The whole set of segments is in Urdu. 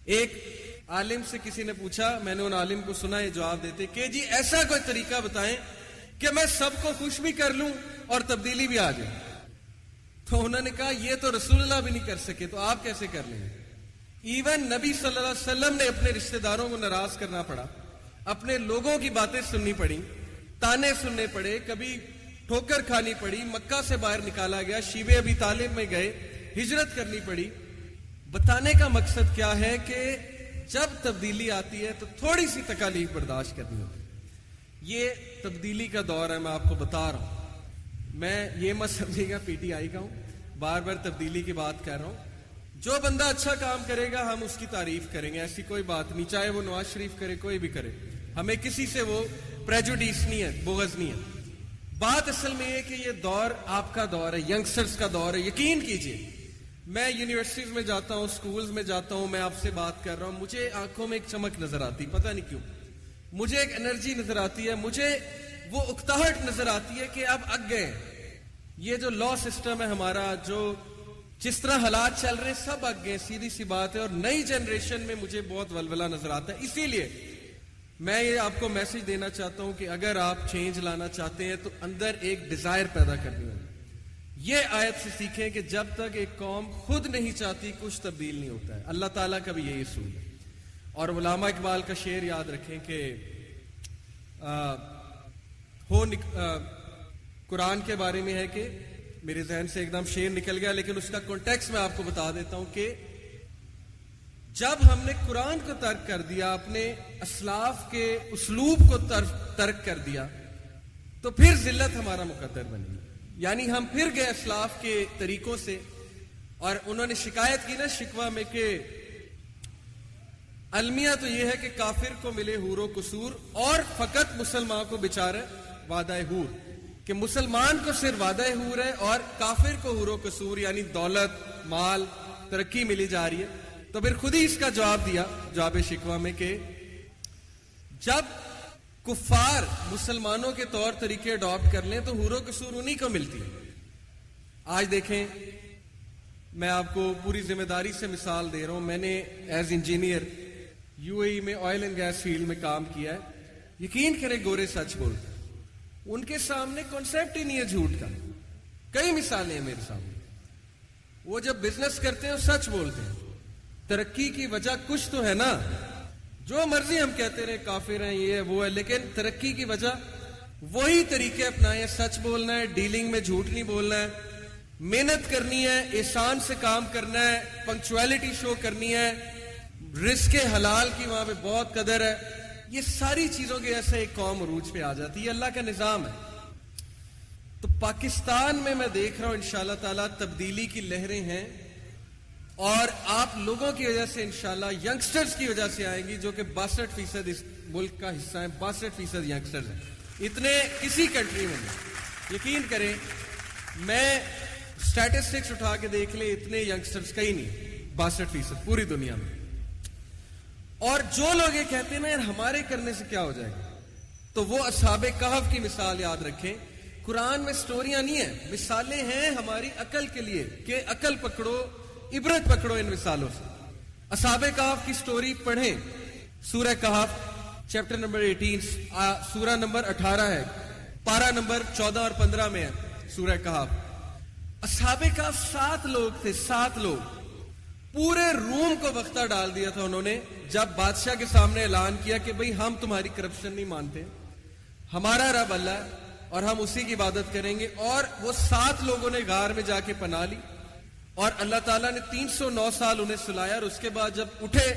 ایک عالم سے کسی نے پوچھا, میں نے ان عالم کو سنا یہ جواب دیتے کہ جی ایسا کوئی طریقہ بتائیں کہ میں سب کو خوش بھی کر لوں اور تبدیلی بھی آ جائے. تو انہوں نے کہا یہ تو رسول اللہ بھی نہیں کر سکے, تو آپ کیسے کر لیں گے؟ ایون نبی صلی اللہ علیہ وسلم نے اپنے رشتہ داروں کو ناراض کرنا پڑا, اپنے لوگوں کی باتیں سننی پڑی, تانے سننے پڑے, کبھی ٹھوکر کھانی پڑی, مکہ سے باہر نکالا گیا, شیب ابی طالب میں گئے, ہجرت کرنی پڑی. بتانے کا مقصد کیا ہے کہ جب تبدیلی آتی ہے تو تھوڑی سی تکالیف برداشت کرنی ہوتی ہے. یہ تبدیلی کا دور ہے, میں آپ کو بتا رہا ہوں. میں یہ مت سمجھے گا پی ٹی آئی کا ہوں, بار بار تبدیلی کی بات کر رہا ہوں. جو بندہ اچھا کام کرے گا ہم اس کی تعریف کریں گے, ایسی کوئی بات نہیں, چاہے وہ نواز شریف کرے کوئی بھی کرے, ہمیں کسی سے وہ پریجوڈیس نہیں ہے, بغض نہیں ہے. بات اصل میں یہ کہ یہ دور آپ کا دور ہے, ینگسٹرز کا دور ہے. یقین کیجئے میں یونیورسٹیز میں جاتا ہوں, سکولز میں جاتا ہوں, میں آپ سے بات کر رہا ہوں, مجھے آنکھوں میں ایک چمک نظر آتی, پتہ نہیں کیوں, مجھے ایک انرجی نظر آتی ہے, مجھے وہ اکتاہٹ نظر آتی ہے کہ اب اگ گئے. یہ جو لا سسٹم ہے ہمارا, جو جس طرح حالات چل رہے ہیں سب اگ گئے, سیدھی سی بات ہے. اور نئی جنریشن میں مجھے بہت ولولہ نظر آتا ہے. اسی لیے میں یہ آپ کو میسج دینا چاہتا ہوں کہ اگر آپ چینج لانا چاہتے ہیں تو اندر ایک ڈیزائر پیدا کرنی ہوگی. یہ آیت سے سیکھیں کہ جب تک ایک قوم خود نہیں چاہتی کچھ تبدیل نہیں ہوتا ہے. اللہ تعالیٰ کا بھی یہی اصول ہے. اور علامہ اقبال کا شعر یاد رکھیں کہ قرآن کے بارے میں ہے کہ میرے ذہن سے ایک دم شعر نکل گیا, لیکن اس کا کانٹیکسٹ میں آپ کو بتا دیتا ہوں کہ جب ہم نے قرآن کو ترک کر دیا, اپنے اسلاف کے اسلوب کو ترک کر دیا, تو پھر ذلت ہمارا مقدر بنی. یعنی ہم پھر گئے اسلاف کے طریقوں سے, اور انہوں نے شکایت کی نا شکوہ میں کہ المیہ تو یہ ہے کہ کافر کو ملے حور و قصور اور فقط مسلمان کو بیچارہ وعدہ حور, کہ مسلمان کو صرف وعدہ حور ہے اور کافر کو حور و قصور یعنی دولت, مال, ترقی ملی جا رہی ہے. تو پھر خود ہی اس کا جواب دیا جواب شکوہ میں کہ جب کفار مسلمانوں کے طور طریقے اڈاپٹ کر لیں تو حور و قصور انہی کو ملتی ہے. آج دیکھیں, میں آپ کو پوری ذمہ داری سے مثال دے رہا ہوں, میں نے ایز انجینئر یو اے ای میں آئل اینڈ گیس فیلڈ میں کام کیا ہے. یقین کریں گورے سچ بولتے, ان کے سامنے کانسیپٹ ہی نہیں ہے جھوٹ کا. کئی مثالیں ہیں میرے سامنے, وہ جب بزنس کرتے ہیں وہ سچ بولتے ہیں. ترقی کی وجہ کچھ تو ہے نا, جو مرضی ہم کہتے رہے کافر ہیں یہ ہے وہ ہے, لیکن ترقی کی وجہ وہی طریقے اپنائے ہیں, سچ بولنا ہے, ڈیلنگ میں جھوٹ نہیں بولنا ہے, محنت کرنی ہے, احسان سے کام کرنا ہے, پنکچویلٹی شو کرنی ہے, رزق حلال کی وہاں پہ بہت قدر ہے. یہ ساری چیزوں کی ایسے ایک قوم عروج پہ آ جاتی ہے. اللہ کا نظام ہے. تو پاکستان میں دیکھ رہا ہوں انشاءاللہ تعالیٰ تبدیلی کی لہریں ہیں, اور آپ لوگوں کی وجہ سے انشاءاللہ ینگسٹرز کی وجہ سے آئیں گی, جو کہ 62% اس ملک کا حصہ ہیں. 62% ینگسٹرز ہیں, اتنے کسی کنٹری میں نہیں. یقین کریں, میں سٹیٹسٹکس اٹھا کے دیکھ لیں, اتنے ینگسٹرز کہیں نہیں, 62% پوری دنیا میں. اور جو لوگ یہ کہتے ہیں نا یار ہمارے کرنے سے کیا ہو جائے گا, تو وہ اصحاب کہف کی مثال یاد رکھیں. قرآن میں سٹوریاں نہیں ہیں, مثالیں ہیں ہماری عقل کے لیے کہ عقل پکڑو, عبرت پکڑو ان مثالوں سے. اصحاب کہف کی سٹوری پڑھیں, سورہ کہف چیپٹر نمبر 18, سورہ نمبر 18 ہے, پارہ نمبر 14 اور 15 میں ہے سورہ کہف. اصحاب کہف 7 لوگ تھے, 7 لوگ. پورے روم کو وقتہ ڈال دیا تھا انہوں نے جب بادشاہ کے سامنے اعلان کیا کہ بھئی ہم تمہاری کرپشن نہیں مانتے, ہمارا رب اللہ ہے اور ہم اسی کی عبادت کریں گے. اور وہ 7 لوگوں نے غار میں جا کے پناہ لی, اور اللہ تعالیٰ نے 309 سال انہیں سلایا, اور اس کے بعد جب اٹھے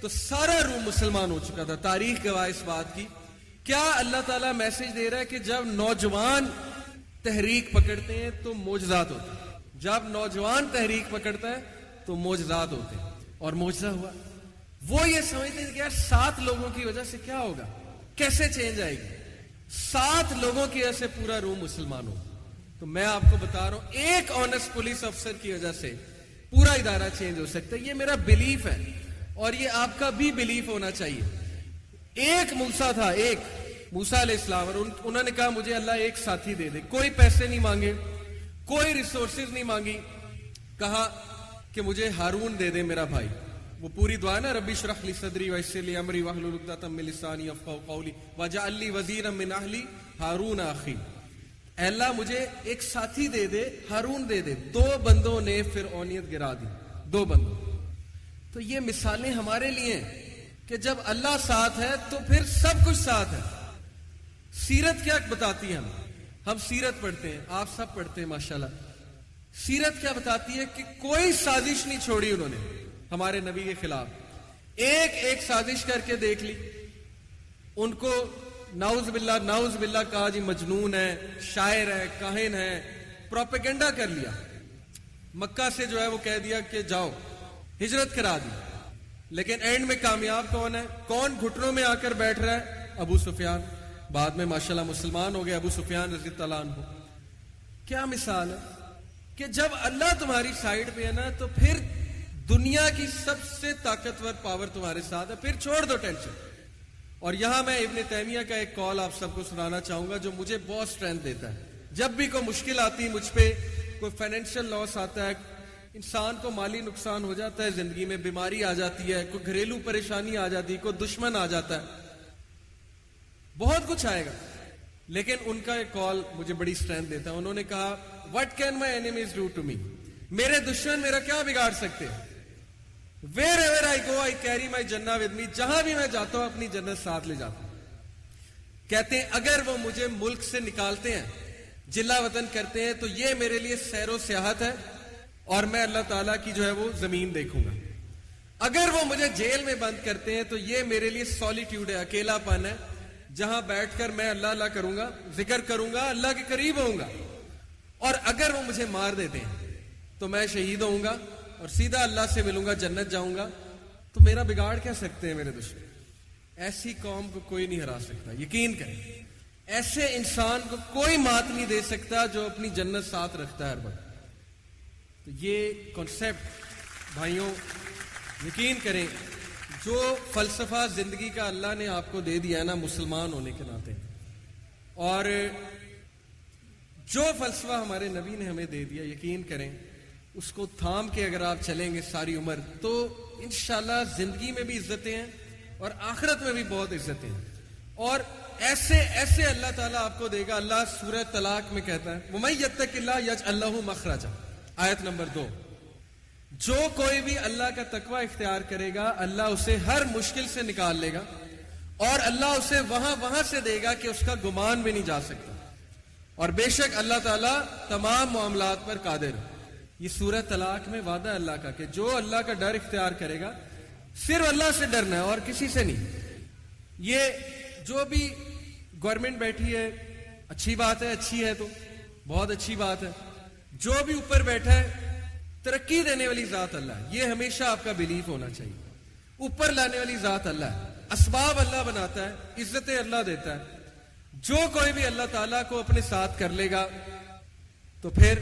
تو سارا روم مسلمان ہو چکا تھا. تاریخ گواہ اس بات کی. کیا اللہ تعالیٰ میسج دے رہا ہے کہ جب نوجوان تحریک پکڑتے ہیں تو معجزات ہوتے ہیں, جب نوجوان تحریک پکڑتا ہے تو معجزات ہوتے ہیں. اور معجزہ ہوا. وہ یہ سمجھتے ہیں کہ یار 7 لوگوں کی وجہ سے کیا ہوگا, کیسے چینج آئے گی. 7 لوگوں کی وجہ سے پورا روم مسلمان ہو. تو میں آپ کو بتا رہا ہوں ایک آنسٹ پولیس افسر کی وجہ سے پورا ادارہ چینج ہو سکتا ہے. یہ میرا بلیف ہے, اور یہ آپ کا بھی بلیف ہونا چاہیے. ایک موسیٰ تھا, ایک موسیٰ علیہ السلام, اور انہوں نے کہا مجھے اللہ ایک ساتھی دے دے. کوئی پیسے نہیں مانگے, کوئی ریسورسز نہیں مانگی, کہا کہ مجھے ہارون دے دے میرا بھائی. وہ پوری دعا نا، ربی اشرح لی صدری ویسر لی امری واحلل عقدۃ من لسانی یفقہوا قولی واجعل لی وزیرا من اہلی ہارون اخی. اے اللہ مجھے ایک ساتھی دے دے، ہارون دے دے. 2 بندوں نے فرعونیت گرا دی، 2 بندوں. تو یہ مثالیں ہمارے لیے ہیں کہ جب اللہ ساتھ ہے تو پھر سب کچھ ساتھ ہے. سیرت کیا بتاتی ہے؟ ہم سیرت پڑھتے ہیں، آپ سب پڑھتے ہیں ماشاءاللہ. سیرت کیا بتاتی ہے کہ کوئی سازش نہیں چھوڑی انہوں نے ہمارے نبی کے خلاف. ایک سازش کر کے دیکھ لی. ان کو نعوذ باللہ کہا جی مجنون ہے، شاعر ہے، کاہن ہے، پروپیگنڈا کر لیا. مکہ سے جو ہے وہ کہہ دیا کہ جاؤ، ہجرت کرا دی. لیکن اینڈ میں کامیاب کون ہے؟ کون گھٹنوں میں آ کر بیٹھ رہا ہے؟ ابو سفیان. بعد میں ماشاءاللہ مسلمان ہو گئے ابو سفیان رضی اللہ عنہ. کیا مثال ہے کہ جب اللہ تمہاری سائیڈ پہ ہے نا تو پھر دنیا کی سب سے طاقتور پاور تمہارے ساتھ ہے. پھر چھوڑ دو ٹینشن. اور یہاں میں ابن تیمیہ کا ایک کال آپ سب کو سنانا چاہوں گا جو مجھے بہت سٹرینتھ دیتا ہے. جب بھی کوئی مشکل آتی مجھ پہ، کوئی فائنینشیل لاس آتا ہے، انسان کو مالی نقصان ہو جاتا ہے، زندگی میں بیماری آ جاتی ہے، کوئی گھریلو پریشانی آ جاتی ہے، کوئی دشمن آ جاتا ہے، بہت کچھ آئے گا. لیکن ان کا ایک کال مجھے بڑی سٹرینتھ دیتا ہے. انہوں نے کہا What can my enemies do to me? میرے دشمن میرا کیا بگاڑ سکتے ہیں؟ Wherever I go, I carry my Jannah with me. جہاں بھی میں جاتا ہوں اپنی جنت ساتھ لے جاتا ہوں. کہتے ہیں اگر وہ مجھے ملک سے نکالتے ہیں، جلا وطن کرتے ہیں، تو یہ میرے لیے سیر و سیاحت ہے اور میں اللہ تعالیٰ کی جو ہے وہ زمین دیکھوں گا. اگر وہ مجھے جیل میں بند کرتے ہیں تو یہ میرے لیے سولیٹیوڈ ہے، اکیلا پن ہے، جہاں بیٹھ کر میں اللہ کروں گا، ذکر کروں گا، اللہ کے قریب ہوں گا. اور اگر وہ مجھے مار دیتے ہیں تو میں شہید ہوں گا اور سیدھا اللہ سے ملوں گا، جنت جاؤں گا. تو میرا بگاڑ کیا سکتے ہیں میرے دشمن؟ ایسی قوم کو کوئی نہیں ہرا سکتا. یقین کریں، ایسے انسان کو کوئی مات نہیں دے سکتا جو اپنی جنت ساتھ رکھتا ہے ہر وقت. تو یہ کنسیپٹ بھائیوں یقین کریں، جو فلسفہ زندگی کا اللہ نے آپ کو دے دیا ہے نا مسلمان ہونے کے ناطے، اور جو فلسفہ ہمارے نبی نے ہمیں دے دیا، یقین کریں اس کو تھام کے اگر آپ چلیں گے ساری عمر تو انشاءاللہ زندگی میں بھی عزتیں ہیں اور آخرت میں بھی بہت عزتیں ہیں. اور ایسے اللہ تعالیٰ آپ کو دے گا. اللہ سورہ طلاق میں کہتا ہے وَمَن يَتَّقِ اللَّهَ يَجْعَل لَّهُ مَخْرَجًا، آیت نمبر 2. جو کوئی بھی اللہ کا تقوی اختیار کرے گا اللہ اسے ہر مشکل سے نکال لے گا اور اللہ اسے وہاں سے دے گا کہ اس کا گمان بھی نہیں جا سکتا. اور بے شک اللہ تعالیٰ تمام معاملات پر قادر ہے. یہ سورہ طلاق میں وعدہ اللہ کا کہ جو اللہ کا ڈر اختیار کرے گا، صرف اللہ سے ڈرنا ہے اور کسی سے نہیں. یہ جو بھی گورنمنٹ بیٹھی ہے اچھی بات ہے، اچھی ہے تو بہت اچھی بات ہے. جو بھی اوپر بیٹھا ہے ترقی دینے والی ذات اللہ ہے. یہ ہمیشہ آپ کا بیلیف ہونا چاہیے. اوپر لانے والی ذات اللہ ہے. اسباب اللہ بناتا ہے، عزتیں اللہ دیتا ہے. جو کوئی بھی اللہ تعالیٰ کو اپنے ساتھ کر لے گا تو پھر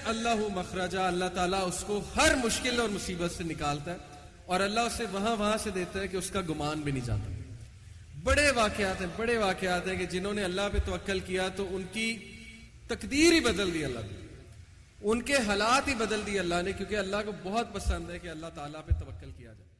اللہ مخرجا، اللہ تعالیٰ اس کو ہر مشکل اور مصیبت سے نکالتا ہے اور اللہ اسے وہاں سے دیتا ہے کہ اس کا گمان بھی نہیں جاتا. بڑے واقعات ہیں کہ جنہوں نے اللہ پہ توکل کیا تو ان کی تقدیر ہی بدل دی اللہ نے، ان کے حالات ہی بدل دی اللہ نے، کیونکہ اللہ کو بہت پسند ہے کہ اللہ تعالیٰ پہ توکل کیا جائے.